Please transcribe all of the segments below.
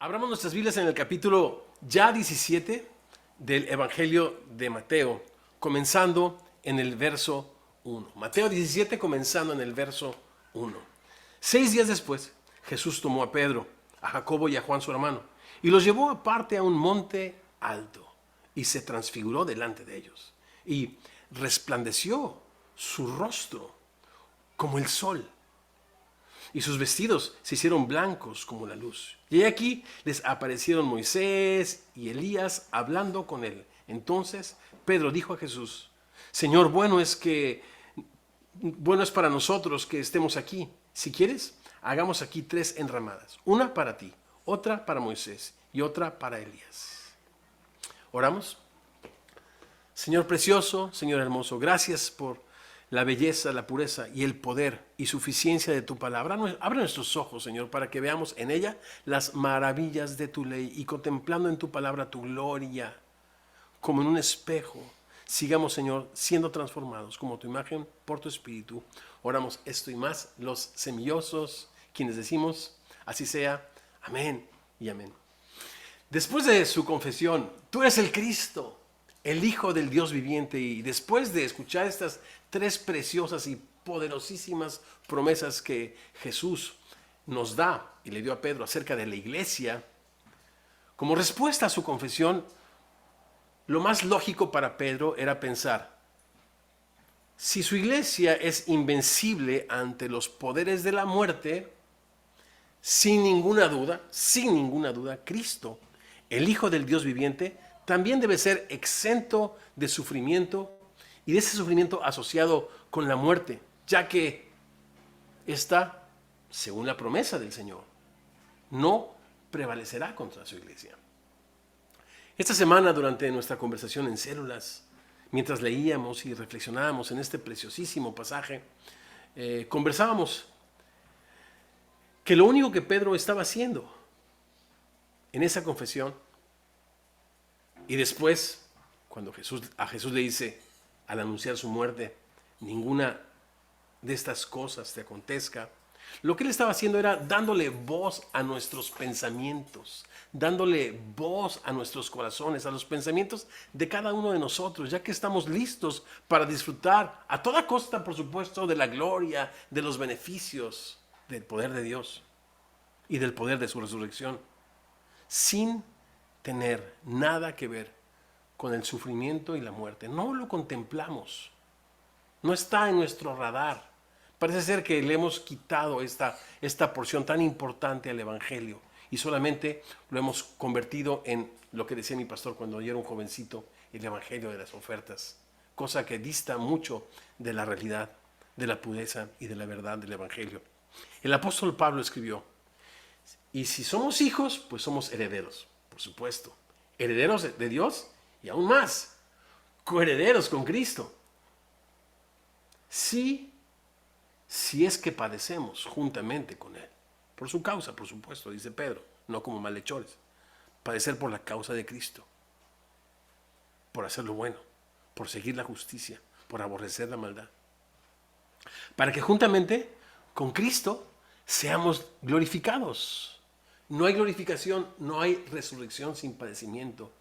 Abramos nuestras Biblias en el capítulo ya 17 del Evangelio de Mateo, comenzando en el verso 1. Mateo 17, comenzando en el verso 1. 6 días después, Jesús tomó a Pedro, a Jacobo y a Juan su hermano, y los llevó aparte a un monte alto, y se transfiguró delante de ellos, y resplandeció su rostro como el sol, y sus vestidos se hicieron blancos como la luz. Y aquí les aparecieron Moisés y Elías hablando con él. Entonces Pedro dijo a Jesús: Señor, bueno es para nosotros que estemos aquí. Si quieres, hagamos aquí 3 enramadas, una para ti, otra para Moisés y otra para Elías. ¿Oramos? Señor precioso, Señor hermoso, gracias por la belleza, la pureza y el poder y suficiencia de tu palabra. Abre nuestros ojos, Señor, para que veamos en ella las maravillas de tu ley y contemplando en tu palabra tu gloria, como en un espejo, sigamos, Señor, siendo transformados como tu imagen por tu Espíritu. Oramos esto y más, los semillosos, quienes decimos, así sea, amén y amén. Después de su confesión, tú eres el Cristo, el Hijo del Dios viviente, y después de escuchar estas 3 preciosas y poderosísimas promesas que Jesús nos da y le dio a Pedro acerca de la iglesia, como respuesta a su confesión, lo más lógico para Pedro era pensar: si su iglesia es invencible ante los poderes de la muerte, sin ninguna duda, Cristo, el Hijo del Dios viviente, también debe ser exento de sufrimiento y de ese sufrimiento asociado con la muerte, ya que esta, según la promesa del Señor, no prevalecerá contra su iglesia. Esta semana, durante nuestra conversación en células, mientras leíamos y reflexionábamos en este preciosísimo pasaje, conversábamos que lo único que Pedro estaba haciendo en esa confesión, y después, cuando a Jesús le dice, al anunciar su muerte, ninguna de estas cosas te acontezca, lo que él estaba haciendo era dándole voz a nuestros pensamientos, dándole voz a nuestros corazones, a los pensamientos de cada uno de nosotros, ya que estamos listos para disfrutar a toda costa, por supuesto, de la gloria, de los beneficios del poder de Dios y del poder de su resurrección, sin tener nada que ver con el sufrimiento y la muerte. No lo contemplamos, no está en nuestro radar. Parece ser que le hemos quitado esta porción tan importante al Evangelio y solamente lo hemos convertido en lo que decía mi pastor cuando yo era un jovencito, el Evangelio de las ofertas, cosa que dista mucho de la realidad, de la pureza y de la verdad del Evangelio. El apóstol Pablo escribió: y si somos hijos, pues somos herederos, por supuesto, herederos de Dios y aún más, coherederos con Cristo. Si es que padecemos juntamente con Él, por su causa, por supuesto, dice Pedro, no como malhechores. Padecer por la causa de Cristo, por hacer lo bueno, por seguir la justicia, por aborrecer la maldad, para que juntamente con Cristo seamos glorificados. No hay glorificación, no hay resurrección sin padecimiento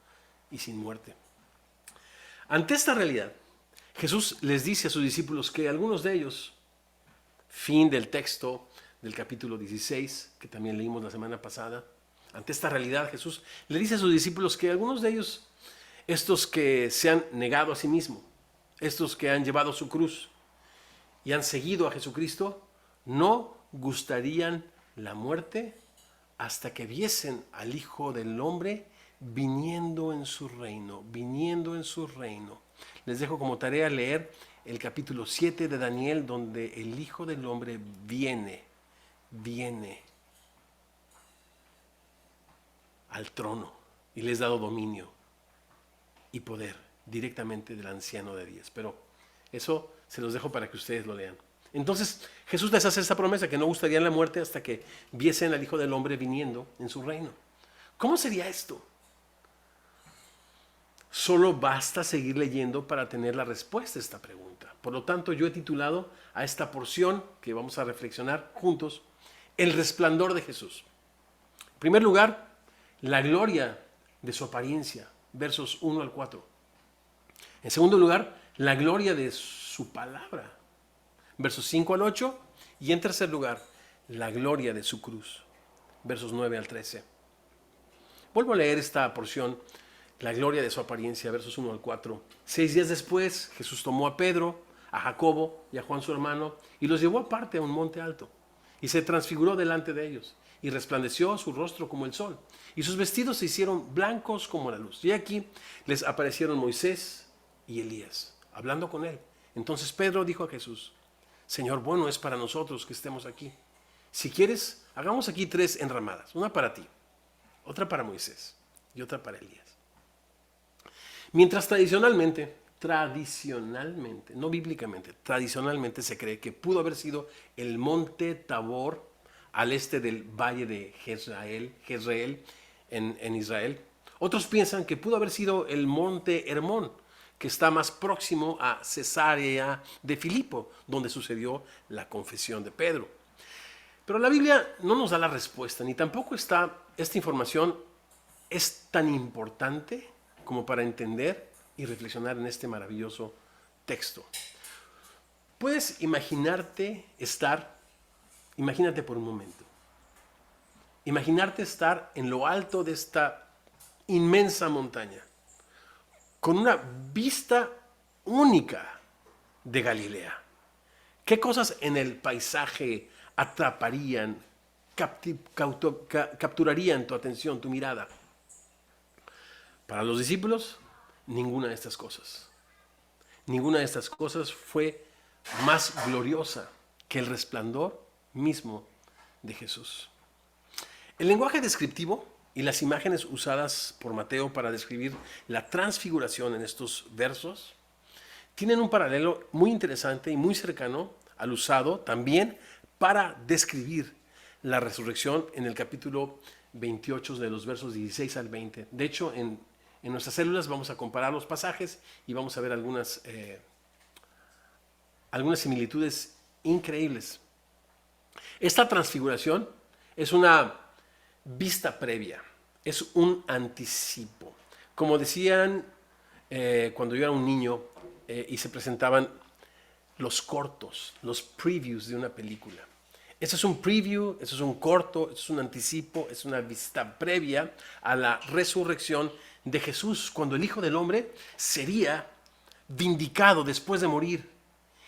y sin muerte. Ante esta realidad, Jesús les dice a sus discípulos que algunos de ellos, fin del texto del capítulo 16, que también leímos la semana pasada, ante esta realidad Jesús le dice a sus discípulos que algunos de ellos, estos que se han negado a sí mismos, estos que han llevado su cruz y han seguido a Jesucristo, no gustarían la muerte hasta que viesen al Hijo del Hombre viniendo en su reino, Les dejo como tarea leer el capítulo 7 de Daniel, donde el Hijo del Hombre viene al trono y les ha dado dominio y poder directamente del anciano de días. Pero eso se los dejo para que ustedes lo lean. Entonces Jesús les hace esta promesa, que no gustarían la muerte hasta que viesen al Hijo del Hombre viniendo en su reino. ¿Cómo sería esto? Solo basta seguir leyendo para tener la respuesta a esta pregunta. Por lo tanto, yo he titulado a esta porción que vamos a reflexionar juntos, El resplandor de Jesús. En primer lugar, la gloria de su apariencia, versos 1 al 4. En segundo lugar, la gloria de su palabra, versos 5 al 8. Y en tercer lugar, la gloria de su cruz, versos 9 al 13. Vuelvo a leer esta porción, la gloria de su apariencia, versos 1 al 4. 6 días después, Jesús tomó a Pedro, a Jacobo y a Juan su hermano, y los llevó aparte a un monte alto, y se transfiguró delante de ellos, y resplandeció su rostro como el sol, y sus vestidos se hicieron blancos como la luz. Y aquí les aparecieron Moisés y Elías, hablando con él. Entonces Pedro dijo a Jesús: Señor, bueno es para nosotros que estemos aquí. Si quieres, hagamos aquí 3 enramadas, una para ti, otra para Moisés y otra para Elías. Mientras tradicionalmente, no bíblicamente, tradicionalmente se cree que pudo haber sido el monte Tabor al este del valle de Jezreel en Israel. Otros piensan que pudo haber sido el monte Hermón, que está más próximo a Cesarea de Filipo, donde sucedió la confesión de Pedro. Pero la Biblia no nos da la respuesta, ni tampoco esta información es tan importante como para entender y reflexionar en este maravilloso texto. Puedes imagínate por un momento, imaginarte estar en lo alto de esta inmensa montaña, con una vista única de Galilea. ¿Qué cosas en el paisaje atraparían, capturarían tu atención, tu mirada? Para los discípulos, ninguna de estas cosas. Ninguna de estas cosas fue más gloriosa que el resplandor mismo de Jesús. El lenguaje descriptivo y las imágenes usadas por Mateo para describir la transfiguración en estos versos tienen un paralelo muy interesante y muy cercano al usado también para describir la resurrección en el capítulo 28 de los versos 16 al 20. De hecho, en nuestras células vamos a comparar los pasajes y vamos a ver algunas similitudes increíbles. Esta transfiguración es una vista previa, es un anticipo. Como decían cuando yo era un niño y se presentaban los cortos, los previews de una película. Este es un preview, este es un corto, este es un anticipo, es una vista previa a la resurrección de Jesús, cuando el Hijo del Hombre sería vindicado después de morir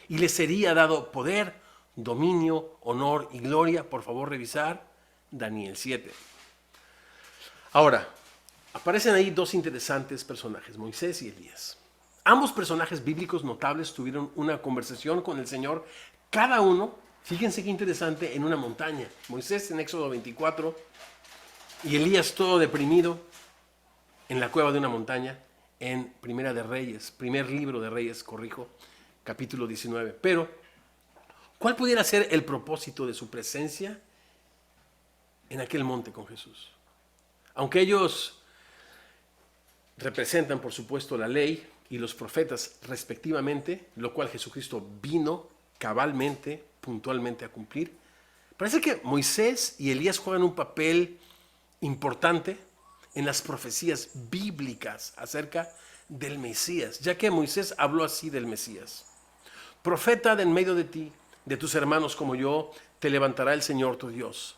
y le sería dado poder, dominio, honor y gloria. Por favor, revisar Daniel 7. Ahora, aparecen ahí 2 interesantes personajes, Moisés y Elías. Ambos personajes bíblicos notables tuvieron una conversación con el Señor, cada uno, fíjense qué interesante, en una montaña. Moisés en Éxodo 24 y Elías todo deprimido en la cueva de una montaña en Primera de Reyes, primer libro de Reyes, capítulo 19. Pero, ¿cuál pudiera ser el propósito de su presencia en aquel monte con Jesús? Aunque ellos representan, por supuesto, la ley y los profetas respectivamente, lo cual Jesucristo vino cabalmente, puntualmente a cumplir, parece que Moisés y Elías juegan un papel importante en las profecías bíblicas acerca del Mesías, ya que Moisés habló así del Mesías. Profeta de en medio de ti, de tus hermanos como yo, te levantará el Señor tu Dios.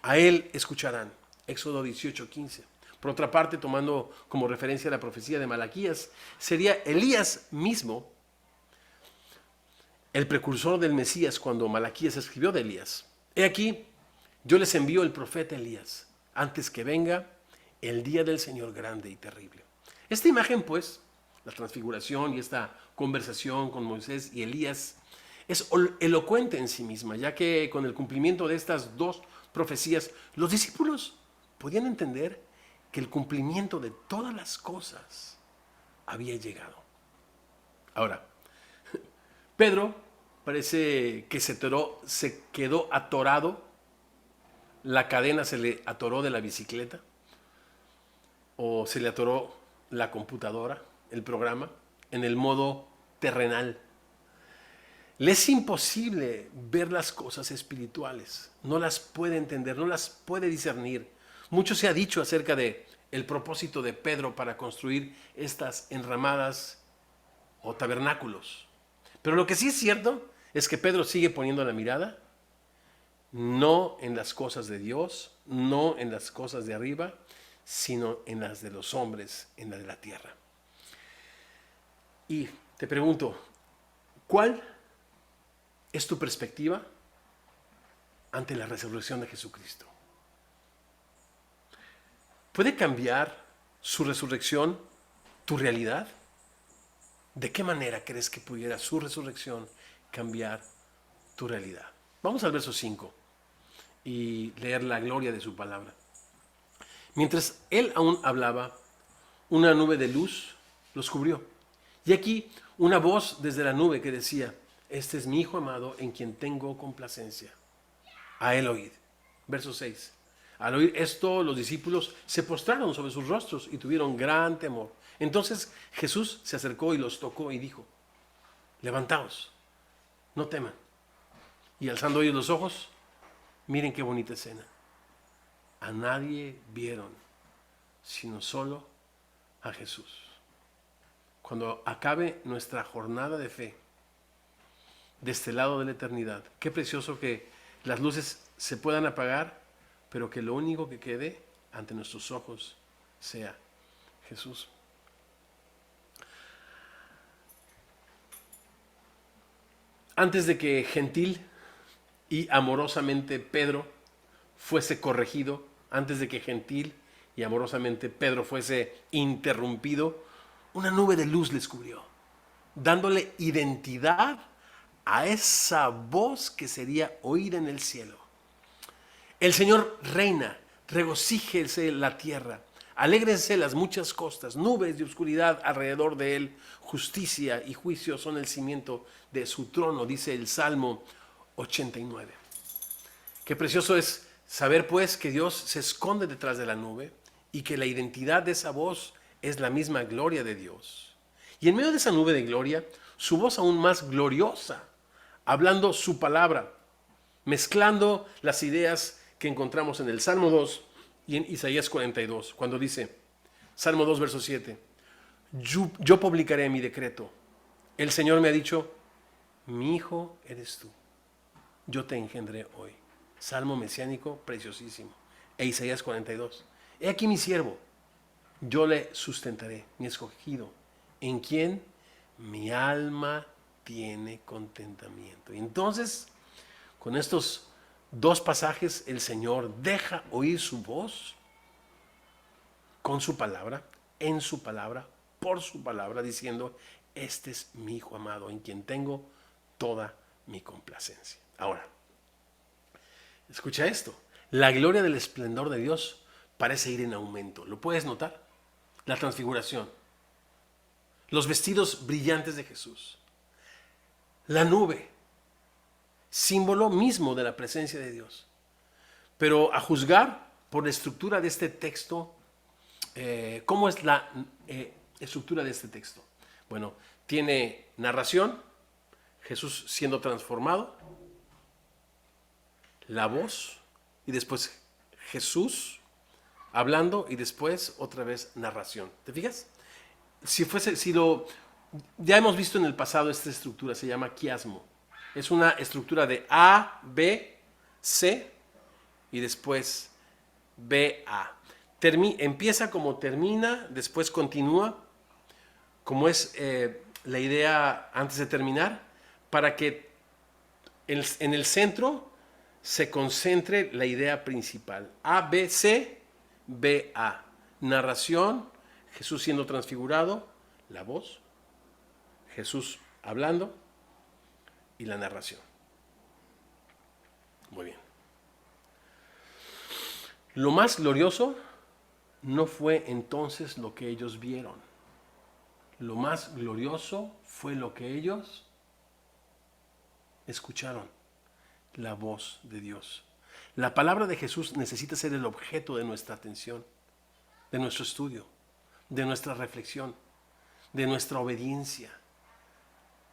A él escucharán. Éxodo 18:15. Por otra parte, tomando como referencia la profecía de Malaquías, sería Elías mismo el precursor del Mesías cuando Malaquías escribió de Elías. He aquí, yo les envío el profeta Elías, antes que venga el día del Señor grande y terrible. Esta imagen, pues, la transfiguración y esta conversación con Moisés y Elías, es elocuente en sí misma, ya que con el cumplimiento de estas 2 profecías, los discípulos podían entender que el cumplimiento de todas las cosas había llegado. Ahora, Pedro parece que se quedó atorado, la cadena se le atoró de la bicicleta, o se le atoró la computadora, el programa, en el modo terrenal. Le es imposible ver las cosas espirituales, no las puede entender, no las puede discernir. Mucho se ha dicho acerca de el propósito de Pedro para construir estas enramadas o tabernáculos. Pero lo que sí es cierto es que Pedro sigue poniendo la mirada no en las cosas de Dios, no en las cosas de arriba, sino en las de los hombres, en la de la tierra. Y te pregunto, ¿cuál es tu perspectiva ante la resurrección de Jesucristo? ¿Puede cambiar su resurrección tu realidad? ¿De qué manera crees que pudiera su resurrección cambiar tu realidad? Vamos al verso 5 y leer la gloria de su palabra. Mientras él aún hablaba, una nube de luz los cubrió. Y aquí una voz desde la nube que decía: este es mi Hijo amado en quien tengo complacencia. A él oíd. Verso 6. Al oír esto, los discípulos se postraron sobre sus rostros y tuvieron gran temor. Entonces Jesús se acercó y los tocó y dijo: levantaos, no teman. Y alzando ellos los ojos, miren qué bonita escena. A nadie vieron, sino solo a Jesús. Cuando acabe nuestra jornada de fe, de este lado de la eternidad, qué precioso que las luces se puedan apagar, pero que lo único que quede ante nuestros ojos sea Jesús. Antes de que gentil y amorosamente Pedro fuese corregido, antes de que gentil y amorosamente Pedro fuese interrumpido, una nube de luz les cubrió, dándole identidad a esa voz que sería oída en el cielo. El Señor reina, regocíjese la tierra, alégrense las muchas costas, nubes de oscuridad alrededor de él, justicia y juicio son el cimiento de su trono, dice el Salmo 89. Qué precioso es saber pues que Dios se esconde detrás de la nube y que la identidad de esa voz es la misma gloria de Dios. Y en medio de esa nube de gloria, su voz aún más gloriosa, hablando su palabra, mezclando las ideas que encontramos en el Salmo 2 y en Isaías 42, cuando dice, Salmo 2, verso 7, yo publicaré mi decreto. El Señor me ha dicho, mi hijo eres tú, yo te engendré hoy. Salmo mesiánico preciosísimo. E Isaías 42, he aquí mi siervo, yo le sustentaré, mi escogido, en quien mi alma tiene contentamiento. Y entonces, con estos dos pasajes, el Señor deja oír su voz con su palabra, en su palabra, por su palabra, diciendo, este es mi Hijo amado, en quien tengo toda mi complacencia. Ahora, escucha esto, la gloria del esplendor de Dios parece ir en aumento. ¿Lo puedes notar? La transfiguración, los vestidos brillantes de Jesús, la nube, símbolo mismo de la presencia de Dios. Pero a juzgar por la estructura de este texto, ¿cómo es la estructura de este texto? Bueno, tiene narración, Jesús siendo transformado, la voz, y después Jesús hablando, y después otra vez narración. ¿Te fijas? Ya hemos visto en el pasado esta estructura, se llama quiasmo. Es una estructura de A, B, C y después B, A. Empieza como termina, después continúa, como es la idea antes de terminar, para que en el centro se concentre la idea principal. A, B, C, B, A. Narración, Jesús siendo transfigurado, la voz, Jesús hablando y la narración. Muy bien. Lo más glorioso no fue entonces lo que ellos vieron. Lo más glorioso fue lo que ellos escucharon, la voz de Dios. La palabra de Jesús necesita ser el objeto de nuestra atención, de nuestro estudio, de nuestra reflexión, de nuestra obediencia.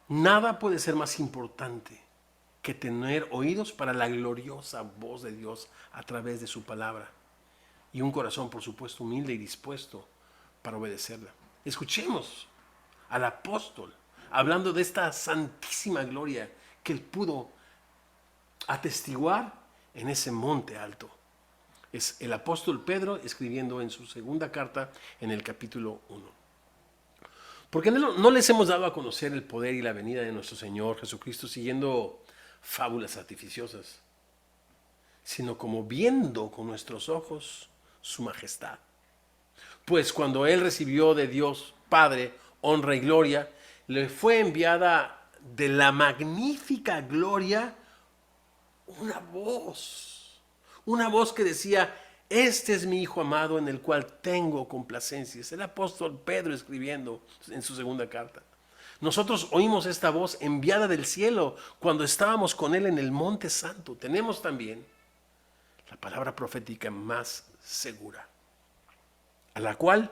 Nada puede ser más importante que tener oídos para la gloriosa voz de Dios a través de su palabra. y un corazón, por supuesto, humilde y dispuesto para obedecerla. Escuchemos al apóstol hablando de esta santísima gloria que él pudo atestiguar en ese monte alto. Es el apóstol Pedro escribiendo en su segunda carta en el capítulo 1. Porque no les hemos dado a conocer el poder y la venida de nuestro Señor Jesucristo siguiendo fábulas artificiosas, sino como viendo con nuestros ojos su majestad. Pues cuando Él recibió de Dios Padre honra y gloria, le fue enviada de la magnífica gloria una voz que decía: este es mi Hijo amado en el cual tengo complacencia. Es el apóstol Pedro escribiendo en su segunda carta. Nosotros oímos esta voz enviada del cielo cuando estábamos con Él en el Monte Santo. Tenemos también la palabra profética más segura, a la cual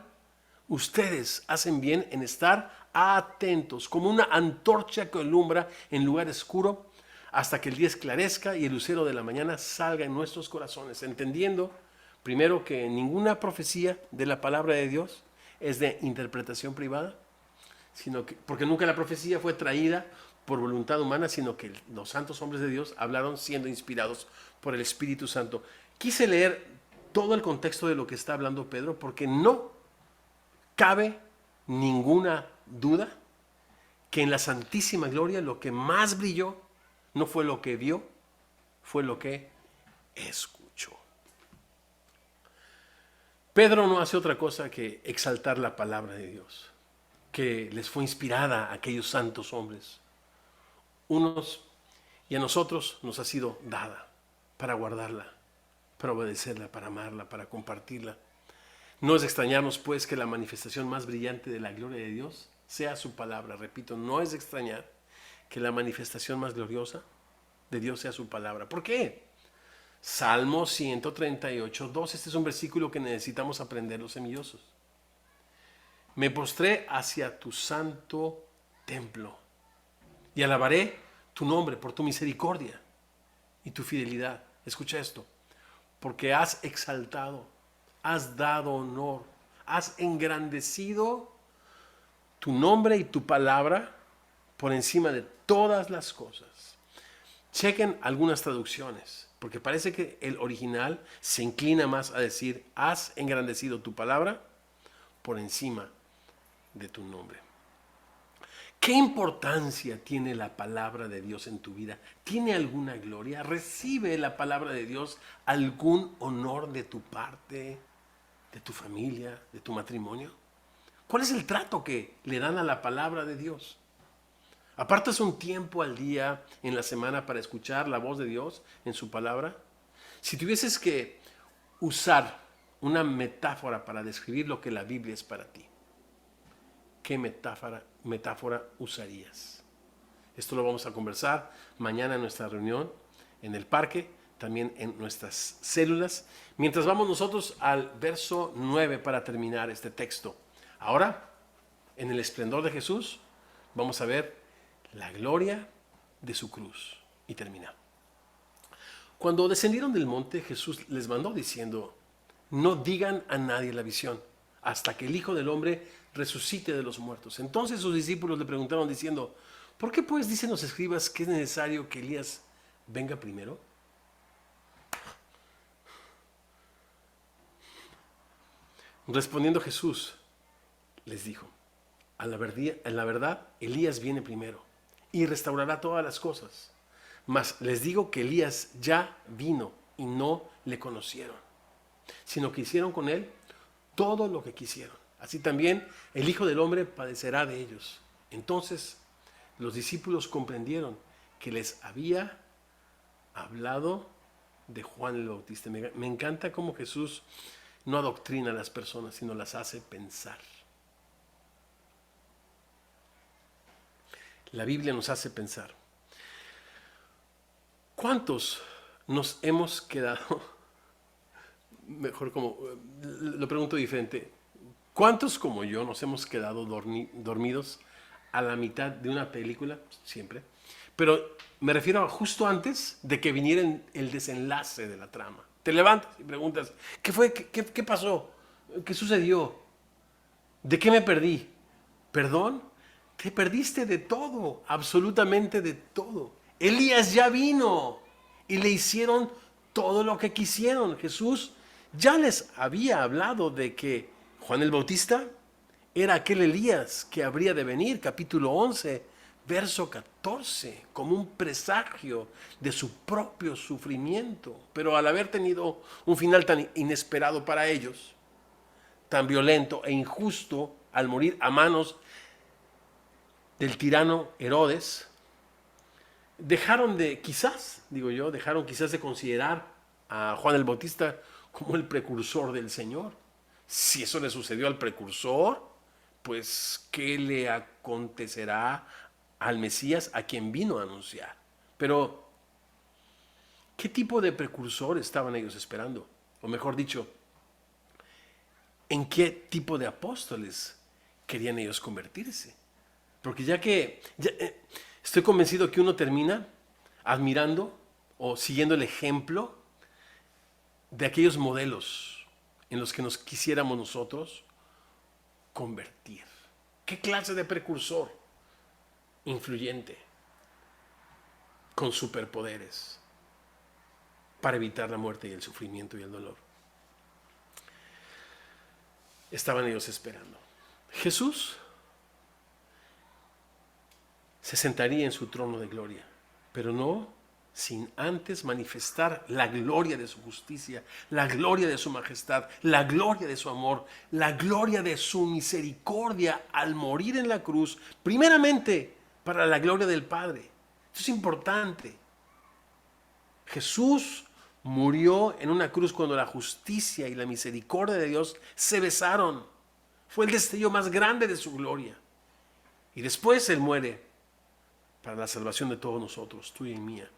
ustedes hacen bien en estar atentos, como una antorcha que alumbra en lugar oscuro, hasta que el día esclarezca y el lucero de la mañana salga en nuestros corazones, entendiendo primero que ninguna profecía de la palabra de Dios es de interpretación privada, sino que, porque nunca la profecía fue traída por voluntad humana, sino que los santos hombres de Dios hablaron siendo inspirados por el Espíritu Santo. Quise leer todo el contexto de lo que está hablando Pedro, porque no cabe ninguna duda que en la santísima gloria lo que más brilló no fue lo que vio, fue lo que escuchó. Pedro no hace otra cosa que exaltar la palabra de Dios, que les fue inspirada a aquellos santos hombres. Unos y a nosotros nos ha sido dada para guardarla, para obedecerla, para amarla, para compartirla. No es de extrañarnos, pues, que la manifestación más brillante de la gloria de Dios sea su palabra. Repito, no es de extrañar que la manifestación más gloriosa de Dios sea su palabra. ¿Por qué? Salmo 138, 2. Este es un versículo que necesitamos aprender los semillosos. Me postré hacia tu santo templo y alabaré tu nombre por tu misericordia y tu fidelidad. Escucha esto. Porque has exaltado, has dado honor, has engrandecido tu nombre y tu palabra por encima de todas las cosas. Chequen algunas traducciones, porque parece que el original se inclina más a decir: has engrandecido tu palabra por encima de tu nombre. ¿Qué importancia tiene la palabra de Dios en tu vida? ¿Tiene alguna gloria? ¿Recibe la palabra de Dios algún honor de tu parte, de tu familia, de tu matrimonio? ¿Cuál es el trato que le dan a la palabra de Dios? ¿Apartas un tiempo al día en la semana para escuchar la voz de Dios en su palabra? Si tuvieses que usar una metáfora para describir lo que la Biblia es para ti, ¿qué metáfora usarías? Esto lo vamos a conversar mañana en nuestra reunión en el parque, también en nuestras células, mientras vamos nosotros al verso 9 para terminar este texto. Ahora, en el esplendor de Jesús, vamos a ver la gloria de su cruz. Y termina. Cuando descendieron del monte, Jesús les mandó diciendo: no digan a nadie la visión, hasta que el Hijo del Hombre resucite de los muertos. Entonces sus discípulos le preguntaron diciendo: ¿por qué pues dicen los escribas que es necesario que Elías venga primero? Respondiendo Jesús les dijo: en la verdad, Elías viene primero y restaurará todas las cosas. Mas les digo que Elías ya vino y no le conocieron, sino que hicieron con él todo lo que quisieron. Así también el Hijo del Hombre padecerá de ellos. Entonces los discípulos comprendieron que les había hablado de Juan el Bautista. Me encanta cómo Jesús no adoctrina a las personas, sino las hace pensar. La Biblia nos hace pensar. ¿Cuántos nos hemos quedado? Mejor lo pregunto diferente. ¿Cuántos como yo nos hemos quedado dormidos a la mitad de una película? Siempre. Pero me refiero a justo antes de que viniera el desenlace de la trama. Te levantas y preguntas, ¿qué fue? ¿Qué pasó? ¿Qué sucedió? ¿De qué me perdí? ¿Perdón? Te perdiste de todo, absolutamente de todo. Elías ya vino y le hicieron todo lo que quisieron. Jesús ya les había hablado de que Juan el Bautista era aquel Elías que habría de venir, capítulo 11, verso 14, como un presagio de su propio sufrimiento. Pero al haber tenido un final tan inesperado para ellos, tan violento e injusto, al morir a manos del tirano Herodes, dejaron quizás de considerar a Juan el Bautista como el precursor del Señor. Si eso le sucedió al precursor, pues ¿qué le acontecerá al Mesías a quien vino a anunciar? Pero, ¿qué tipo de precursor estaban ellos esperando? O mejor dicho, ¿en qué tipo de apóstoles querían ellos convertirse? Porque estoy convencido que uno termina admirando o siguiendo el ejemplo de aquellos modelos en los que nos quisiéramos nosotros convertir. ¿Qué clase de precursor influyente con superpoderes para evitar la muerte y el sufrimiento y el dolor estaban ellos esperando? Jesús se sentaría en su trono de gloria, pero no sin antes manifestar la gloria de su justicia, la gloria de su majestad, la gloria de su amor, la gloria de su misericordia al morir en la cruz, primeramente para la gloria del Padre. Esto es importante. Jesús murió en una cruz cuando la justicia y la misericordia de Dios se besaron. Fue el destello más grande de su gloria. Y después Él muere para la salvación de todos nosotros, tuya y mía.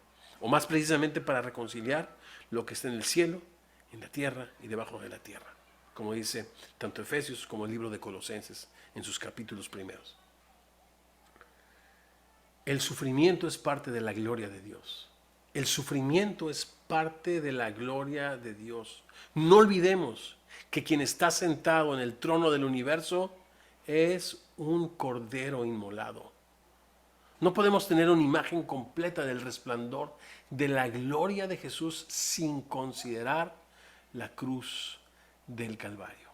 O más precisamente para reconciliar lo que está en el cielo, en la tierra y debajo de la tierra. Como dice tanto Efesios como el libro de Colosenses en sus capítulos primeros. El sufrimiento es parte de la gloria de Dios. El sufrimiento es parte de la gloria de Dios. No olvidemos que quien está sentado en el trono del universo es un cordero inmolado. No podemos tener una imagen completa del resplandor de la gloria de Jesús sin considerar la cruz del Calvario.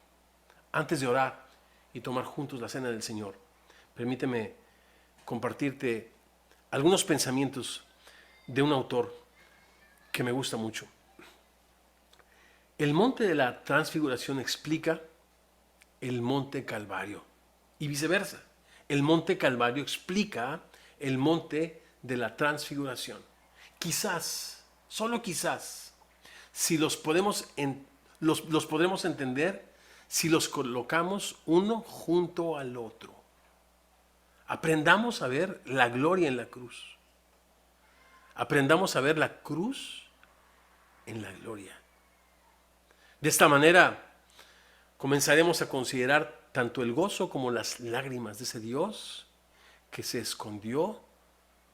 Antes de orar y tomar juntos la cena del Señor, permíteme compartirte algunos pensamientos de un autor que me gusta mucho. El monte de la transfiguración explica el monte Calvario y viceversa. El monte Calvario explica el monte de la transfiguración. Quizás, solo quizás, si los podemos entender si los colocamos uno junto al otro. Aprendamos a ver la gloria en la cruz. Aprendamos a ver la cruz en la gloria. De esta manera comenzaremos a considerar tanto el gozo como las lágrimas de ese Dios que se escondió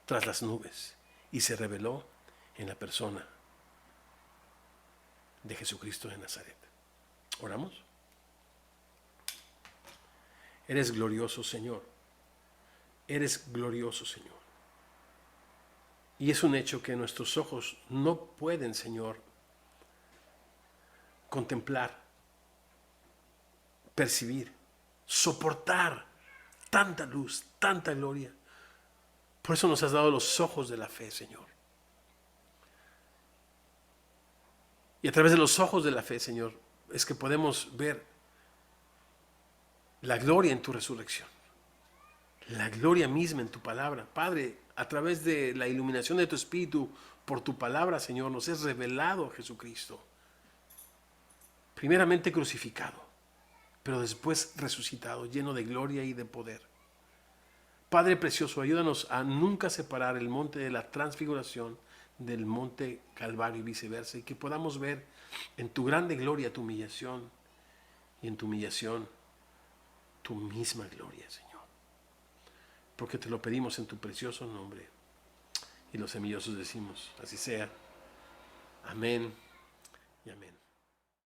tras las nubes y se reveló en la persona de Jesucristo de Nazaret. ¿Oramos? Eres glorioso, Señor. Eres glorioso, Señor. Y es un hecho que nuestros ojos no pueden, Señor, contemplar, percibir, soportar tanta luz, tanta gloria. Por eso nos has dado los ojos de la fe, Señor. Y a través de los ojos de la fe, Señor, es que podemos ver la gloria en tu resurrección, la gloria misma en tu palabra. Padre, a través de la iluminación de tu Espíritu, por tu palabra, Señor, nos es revelado Jesucristo. Primeramente crucificado, pero después resucitado, lleno de gloria y de poder. Padre precioso, ayúdanos a nunca separar el monte de la transfiguración del monte Calvario y viceversa, y que podamos ver en tu grande gloria tu humillación y en tu humillación tu misma gloria, Señor. Porque te lo pedimos en tu precioso nombre. Y los semillosos decimos, así sea. Amén y amén.